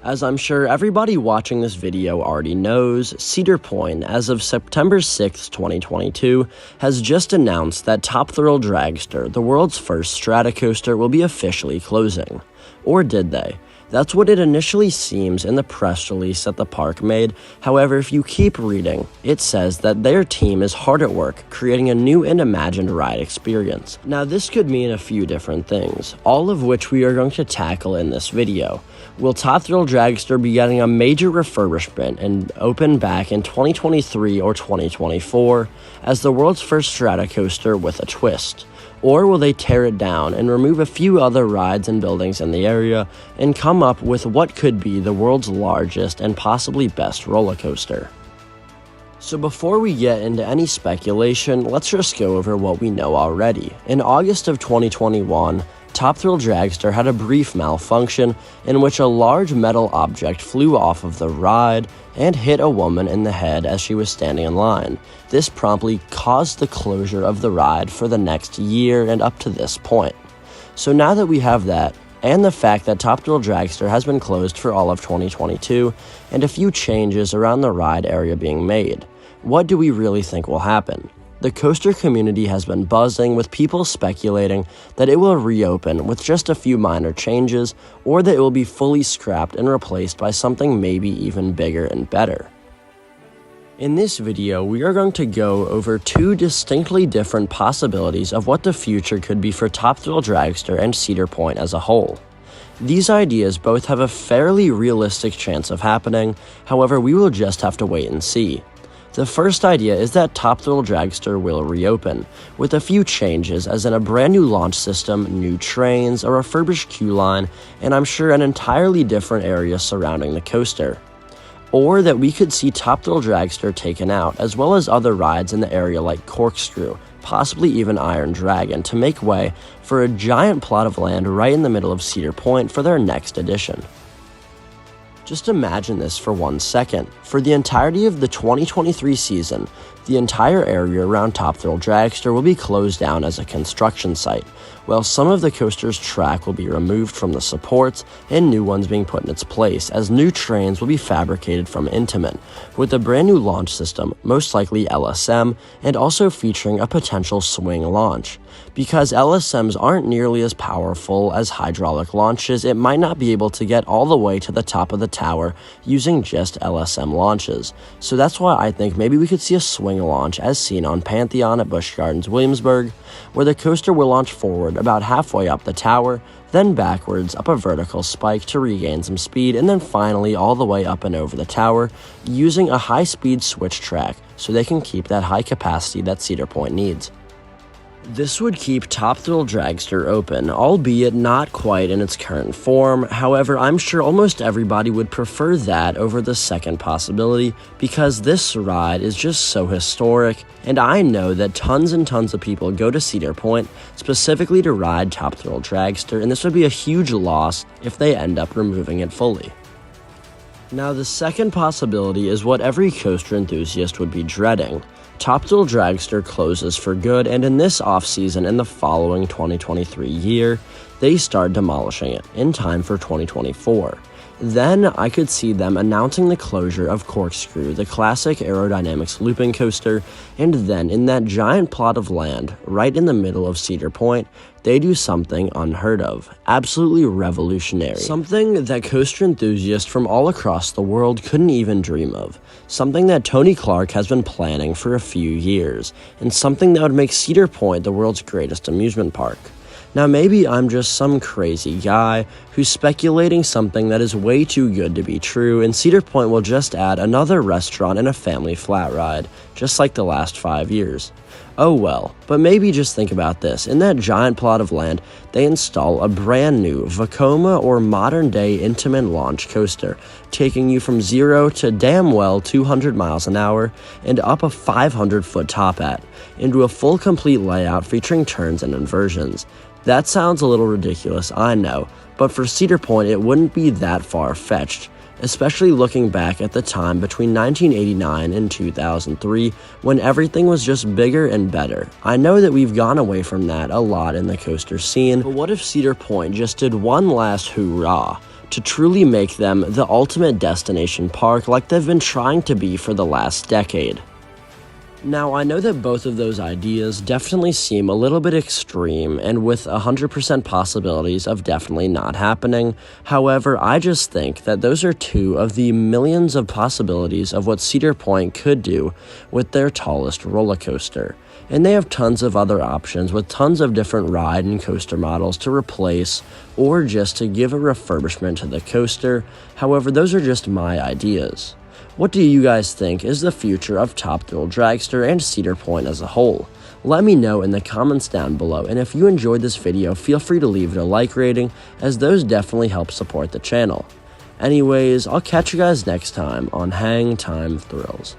As I'm sure everybody watching this video already knows, Cedar Point, as of September 6, 2022, has just announced that Top Thrill Dragster, the world's first strata coaster, will be officially closing. Or did they? That's what it initially seems in the press release that the park made. However, if you keep reading, it says that their team is hard at work creating a new and imagined ride experience. Now, this could mean a few different things, all of which we are going to tackle in this video. Will Top Thrill Dragster be getting a major refurbishment and open back in 2023 or 2024 as the world's first strata coaster with a twist? Or will they tear it down and remove a few other rides and buildings in the area and come up with what could be the world's largest and possibly best roller coaster? So before we get into any speculation, let's just go over what we know already. In August of 2021, Top Thrill Dragster had a brief malfunction in which a large metal object flew off of the ride and hit a woman in the head as she was standing in line. This promptly caused the closure of the ride for the next year and up to this point. So now that we have that, and the fact that Top Thrill Dragster has been closed for all of 2022, and a few changes around the ride area being made, what do we really think will happen? The coaster community has been buzzing with people speculating that it will reopen with just a few minor changes, or that it will be fully scrapped and replaced by something maybe even bigger and better. In this video, we are going to go over two distinctly different possibilities of what the future could be for Top Thrill Dragster and Cedar Point as a whole. These ideas both have a fairly realistic chance of happening, however we will just have to wait and see. The first idea is that Top Thrill Dragster will reopen, with a few changes as in a brand new launch system, new trains, a refurbished queue line, and I'm sure an entirely different area surrounding the coaster. Or that we could see Top Thrill Dragster taken out, as well as other rides in the area like Corkscrew, possibly even Iron Dragon, to make way for a giant plot of land right in the middle of Cedar Point for their next edition. Just imagine this for 1 second. For the entirety of the 2023 season, the entire area around Top Thrill Dragster will be closed down as a construction site, while some of the coaster's track will be removed from the supports and new ones being put in its place, as new trains will be fabricated from Intamin, with a brand new launch system, most likely LSM, and also featuring a potential swing launch. Because LSMs aren't nearly as powerful as hydraulic launches, it might not be able to get all the way to the top of the tower using just LSM launches. So that's why I think maybe we could see a swing launch as seen on Pantheon at Busch Gardens Williamsburg, where the coaster will launch forward about halfway up the tower, then backwards up a vertical spike to regain some speed, and then finally all the way up and over the tower using a high-speed switch track so they can keep that high capacity that Cedar Point needs. This would keep Top Thrill Dragster open, albeit not quite in its current form. However, I'm sure almost everybody would prefer that over the second possibility because this ride is just so historic, and I know that tons and tons of people go to Cedar Point specifically to ride Top Thrill Dragster, and this would be a huge loss if they end up removing it fully. Now, the second possibility is what every coaster enthusiast would be dreading. Top Thrill Dragster closes for good, and in this off-season in the following 2023 year, they start demolishing it in time for 2024. Then I could see them announcing the closure of Corkscrew, the classic aerodynamics looping coaster, and then in that giant plot of land right in the middle of Cedar Point, they do something unheard of, absolutely revolutionary, something that coaster enthusiasts from all across the world couldn't even dream of, something that Tony Clark has been planning for a few years, and something that would make Cedar Point the world's greatest amusement park. Now maybe I'm just some crazy guy who's speculating something that is way too good to be true, and Cedar Point will just add another restaurant and a family flat ride, just like the last 5 years. Oh well, but maybe just think about this. In that giant plot of land, they install a brand new Vekoma or modern day Intamin launch coaster, taking you from 0 to damn well 200 miles an hour and up a 500-foot top hat, into a full complete layout featuring turns and inversions. That sounds a little ridiculous, I know, but for Cedar Point it wouldn't be that far-fetched, especially looking back at the time between 1989 and 2003 when everything was just bigger and better. I know that we've gone away from that a lot in the coaster scene, but what if Cedar Point just did one last hoorah to truly make them the ultimate destination park like they've been trying to be for the last decade. Now, I know that both of those ideas definitely seem a little bit extreme and with 100% possibilities of definitely not happening. However, I just think that those are two of the millions of possibilities of what Cedar Point could do with their tallest roller coaster. And they have tons of other options with tons of different ride and coaster models to replace or just to give a refurbishment to the coaster. However, those are just my ideas. What do you guys think is the future of Top Thrill Dragster and Cedar Point as a whole? Let me know in the comments down below, and if you enjoyed this video, feel free to leave it a like rating, as those definitely help support the channel. Anyways, I'll catch you guys next time on Hang Time Thrills.